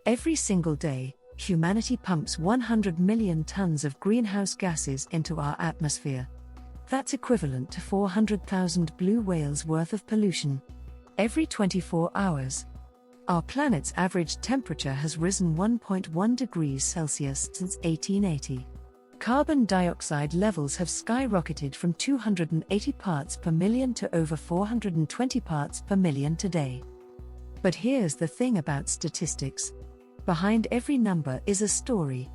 Every single day, humanity pumps 100 million tons of greenhouse gases into our atmosphere. That's equivalent to 400,000 blue whales worth of pollution. Every 24 hours. Our planet's average temperature has risen 1.1 degrees Celsius since 1880. Carbon dioxide levels have skyrocketed from 280 parts per million to over 420 parts per million today. But here's the thing about statistics. Behind every number is a story.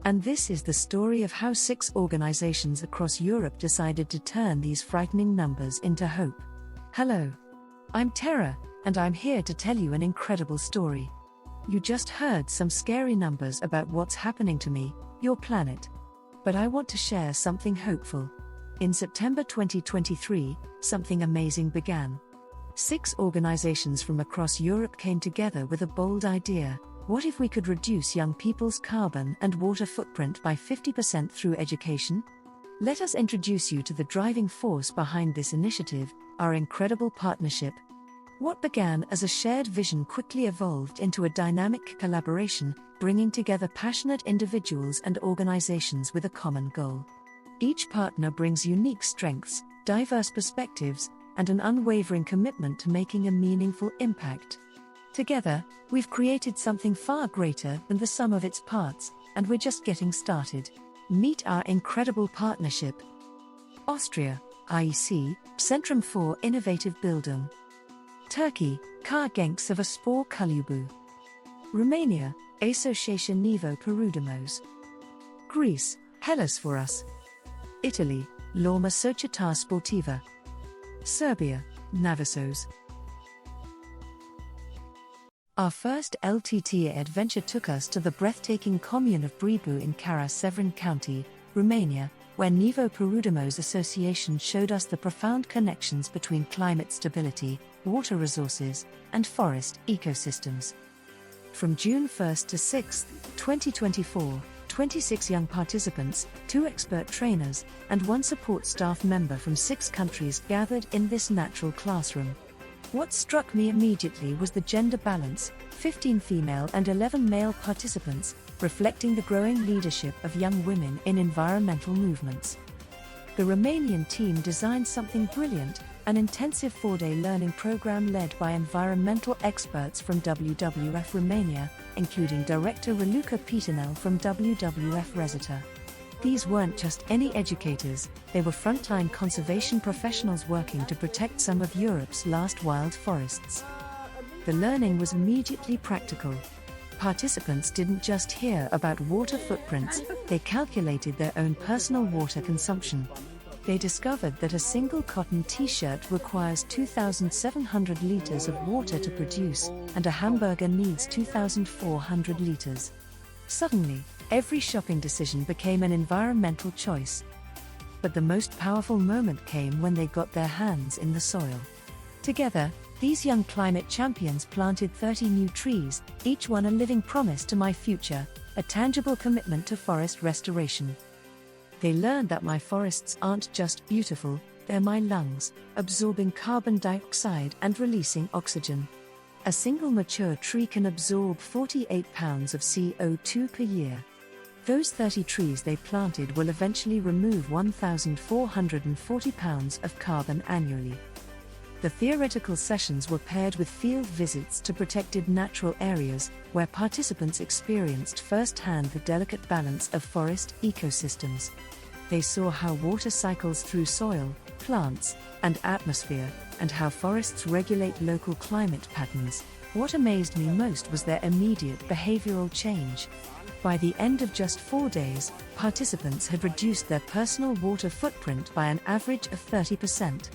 And this is the story of how 6 organizations across Europe decided to turn these frightening numbers into hope. Hello. I'm Tara, and I'm here to tell you an incredible story. You just heard some scary numbers about what's happening to me, your planet. But I want to share something hopeful. In September 2023, something amazing began. 6 organizations from across Europe came together with a bold idea. What if we could reduce young people's carbon and water footprint by 50% through education? Let us introduce you to the driving force behind this initiative, our incredible partnership. What began as a shared vision quickly evolved into a dynamic collaboration, bringing together passionate individuals and organizations with a common goal. Each partner brings unique strengths, diverse perspectives, and an unwavering commitment to making a meaningful impact. Together, we've created something far greater than the sum of its parts, and we're just getting started. Meet our incredible partnership. Austria, IEC, Centrum für Innovative Bildung. Turkey, Kargenc of Spor Kulübü. Romania, Asociatia Nevo Parudimos. Greece, Hellas for Us. Italy, L'Orma Società Sportiva. Serbia, Navissos. Our first LTTA adventure took us to the breathtaking commune of Bribu in Severin County, Romania, where Nevo Parudimos Association showed us the profound connections between climate stability, water resources, and forest ecosystems. From June 1st to 6th, 2024, 26 young participants, 2 expert trainers, and 1 support staff member from 6 countries gathered in this natural classroom. What struck me immediately was the gender balance, 15 female and 11 male participants, reflecting the growing leadership of young women in environmental movements. The Romanian team designed something brilliant, an intensive 4-day learning program led by environmental experts from WWF Romania, including Director Raluca Pitanel from WWF Rezita. These weren't just any educators, they were frontline conservation professionals working to protect some of Europe's last wild forests. The learning was immediately practical. Participants didn't just hear about water footprints, they calculated their own personal water consumption. They discovered that a single cotton t-shirt requires 2,700 liters of water to produce, and a hamburger needs 2,400 liters. Suddenly, every shopping decision became an environmental choice. But the most powerful moment came when they got their hands in the soil. Together, these young climate champions planted 30 new trees, each one a living promise to my future, a tangible commitment to forest restoration. They learned that my forests aren't just beautiful, they're my lungs, absorbing carbon dioxide and releasing oxygen. A single mature tree can absorb 48 pounds of CO2 per year. Those 30 trees they planted will eventually remove 1,440 pounds of carbon annually. The theoretical sessions were paired with field visits to protected natural areas, where participants experienced firsthand the delicate balance of forest ecosystems. They saw how water cycles through soil, plants, and atmosphere, and how forests regulate local climate patterns. What amazed me most was their immediate behavioral change. By the end of just 4 days, participants had reduced their personal water footprint by an average of 30%.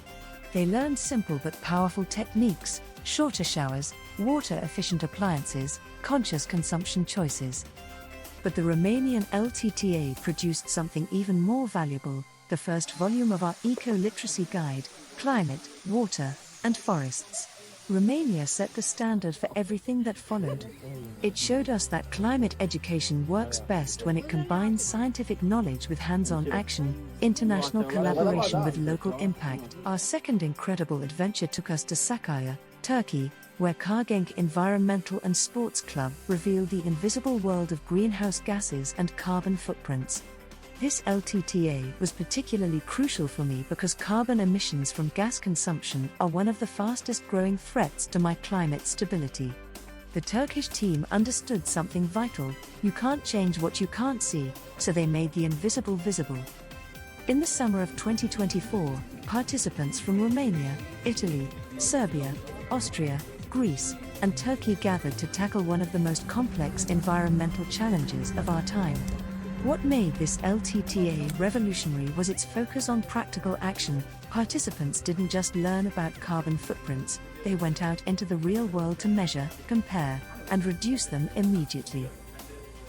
They learned simple but powerful techniques: shorter showers, water-efficient appliances, conscious consumption choices. But the Romanian LTTA produced something even more valuable: the first volume of our eco-literacy guide, Climate, Water, and Forests. Romania set the standard for everything that followed. It showed us that climate education works best when it combines scientific knowledge with hands-on action, international collaboration with local impact. Our second incredible adventure took us to Sakarya, Turkey, where Kargenc Environmental and Sports Club revealed the invisible world of greenhouse gases and carbon footprints. This LTTA was particularly crucial for me because carbon emissions from gas consumption are one of the fastest growing threats to my climate stability. The Turkish team understood something vital: you can't change what you can't see, so they made the invisible visible. In the summer of 2024, participants from Romania, Italy, Serbia, Austria, Greece, and Turkey gathered to tackle one of the most complex environmental challenges of our time. What made this LTTA revolutionary was its focus on practical action. Participants didn't just learn about carbon footprints, they went out into the real world to measure, compare, and reduce them immediately.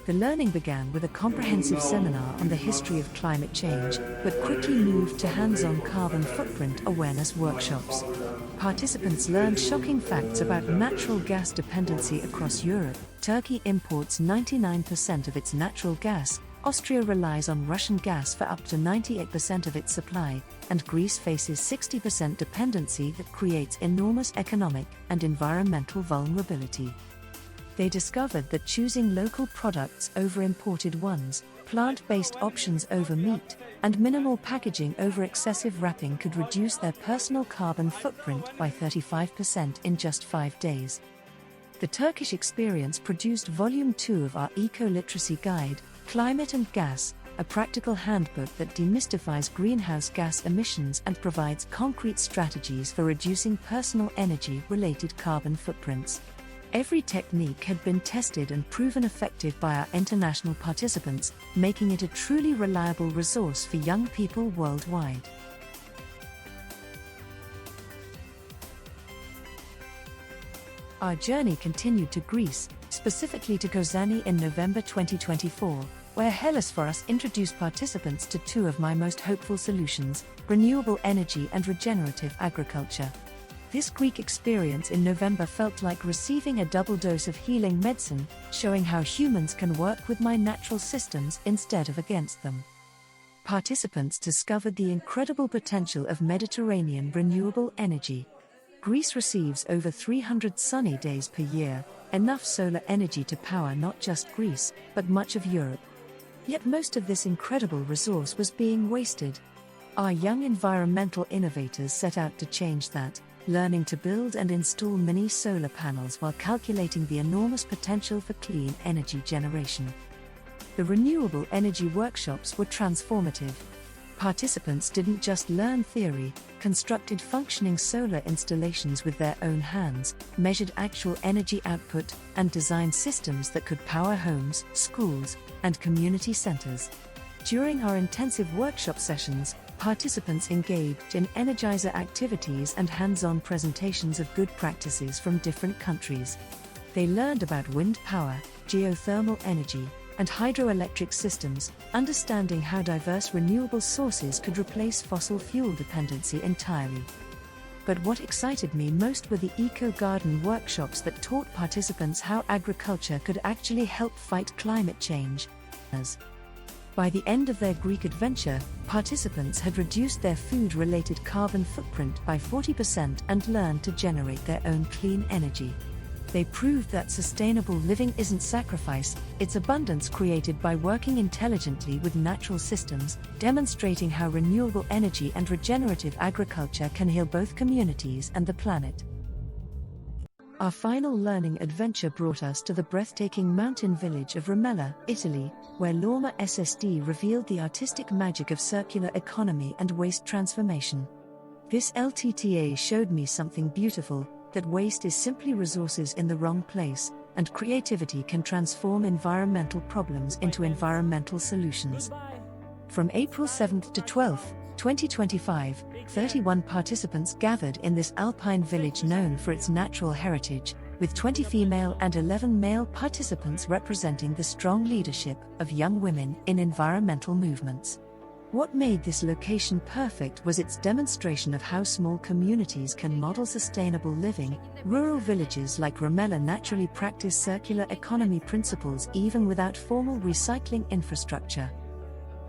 The learning began with a comprehensive seminar on the history of climate change, but quickly moved to hands-on carbon footprint awareness workshops. Participants learned shocking facts about natural gas dependency across Europe. Turkey imports 99% of its natural gas, Austria relies on Russian gas for up to 98% of its supply, and Greece faces 60% dependency that creates enormous economic and environmental vulnerability. They discovered that choosing local products over imported ones, plant-based options over meat, and minimal packaging over excessive wrapping could reduce their personal carbon footprint by 35% in just 5 days. The Turkish experience produced Volume 2 of our Eco-Literacy Guide, Climate and Gas, a practical handbook that demystifies greenhouse gas emissions and provides concrete strategies for reducing personal energy-related carbon footprints. Every technique had been tested and proven effective by our international participants, making it a truly reliable resource for young people worldwide. Our journey continued to Greece, specifically to Kozani in November 2024, where Hellasforos introduced participants to two of my most hopeful solutions: renewable energy and regenerative agriculture. This Greek experience in November felt like receiving a double dose of healing medicine, showing how humans can work with my natural systems instead of against them. Participants discovered the incredible potential of Mediterranean renewable energy. Greece receives over 300 sunny days per year, enough solar energy to power not just Greece, but much of Europe. Yet most of this incredible resource was being wasted. Our young environmental innovators set out to change that, learning to build and install mini solar panels while calculating the enormous potential for clean energy generation. The renewable energy workshops were transformative. Participants didn't just learn theory, constructed functioning solar installations with their own hands, measured actual energy output, and designed systems that could power homes, schools, and community centers. During our intensive workshop sessions, participants engaged in energizer activities and hands-on presentations of good practices from different countries. They learned about wind power, geothermal energy, and hydroelectric systems, understanding how diverse renewable sources could replace fossil fuel dependency entirely. But what excited me most were the eco-garden workshops that taught participants how agriculture could actually help fight climate change. By the end of their Greek adventure, participants had reduced their food-related carbon footprint by 40% and learned to generate their own clean energy. They proved that sustainable living isn't sacrifice, it's abundance created by working intelligently with natural systems, demonstrating how renewable energy and regenerative agriculture can heal both communities and the planet. Our final learning adventure brought us to the breathtaking mountain village of Romania, Italy, where Lorma SSD revealed the artistic magic of circular economy and waste transformation. This LTTA showed me something beautiful: that waste is simply resources in the wrong place, and creativity can transform environmental problems into environmental solutions. From April 7th to 12th, 2025, 31 participants gathered in this alpine village known for its natural heritage, with 20 female and 11 male participants representing the strong leadership of young women in environmental movements. What made this location perfect was its demonstration of how small communities can model sustainable living. Rural villages like Romania naturally practice circular economy principles even without formal recycling infrastructure.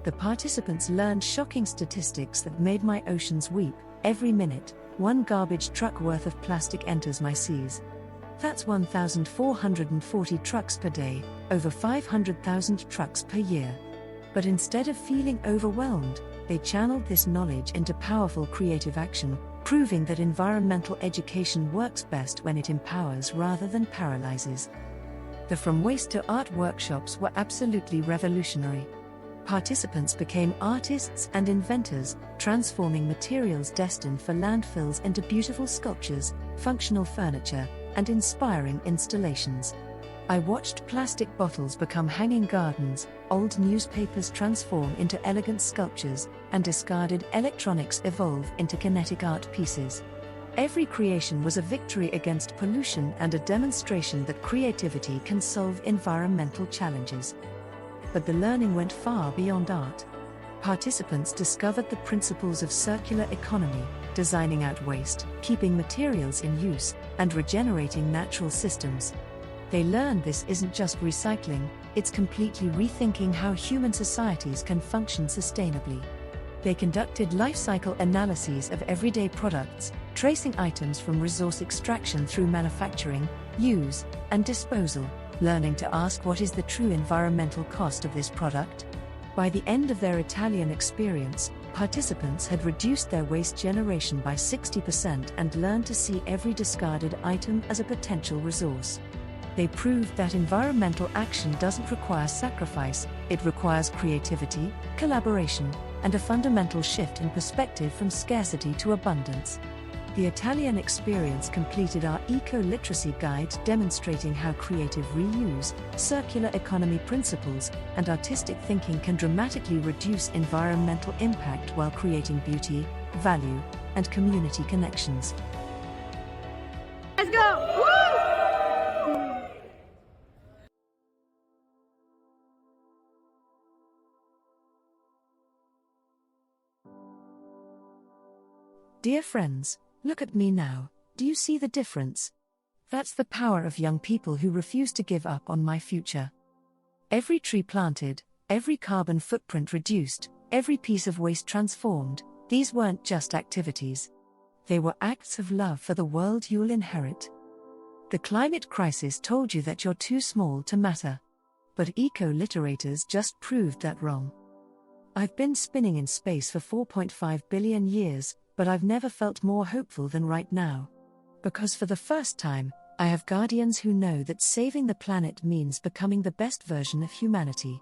The participants learned shocking statistics that made my oceans weep. Every minute, one garbage truck worth of plastic enters my seas. That's 1,440 trucks per day, over 500,000 trucks per year. But instead of feeling overwhelmed, they channeled this knowledge into powerful creative action, proving that environmental education works best when it empowers rather than paralyzes. The From Waste to Art workshops were absolutely revolutionary. Participants became artists and inventors, transforming materials destined for landfills into beautiful sculptures, functional furniture, and inspiring installations. I watched plastic bottles become hanging gardens, old newspapers transform into elegant sculptures, and discarded electronics evolve into kinetic art pieces. Every creation was a victory against pollution and a demonstration that creativity can solve environmental challenges. But the learning went far beyond art. Participants discovered the principles of circular economy, designing out waste, keeping materials in use, and regenerating natural systems. They learned this isn't just recycling, it's completely rethinking how human societies can function sustainably. They conducted life cycle analyses of everyday products, tracing items from resource extraction through manufacturing, use, and disposal, learning to ask what is the true environmental cost of this product. By the end of their Italian experience, participants had reduced their waste generation by 60% and learned to see every discarded item as a potential resource. They proved that environmental action doesn't require sacrifice, it requires creativity, collaboration, and a fundamental shift in perspective from scarcity to abundance. The Italian experience completed our eco-literacy guide demonstrating how creative reuse, circular economy principles, and artistic thinking can dramatically reduce environmental impact while creating beauty, value, and community connections. Let's go! Woo! Dear friends, look at me now, do you see the difference? That's the power of young people who refuse to give up on my future. Every tree planted, every carbon footprint reduced, every piece of waste transformed, these weren't just activities. They were acts of love for the world you'll inherit. The climate crisis told you that you're too small to matter. But eco-literators just proved that wrong. I've been spinning in space for 4.5 billion years, but I've never felt more hopeful than right now. Because for the first time, I have guardians who know that saving the planet means becoming the best version of humanity.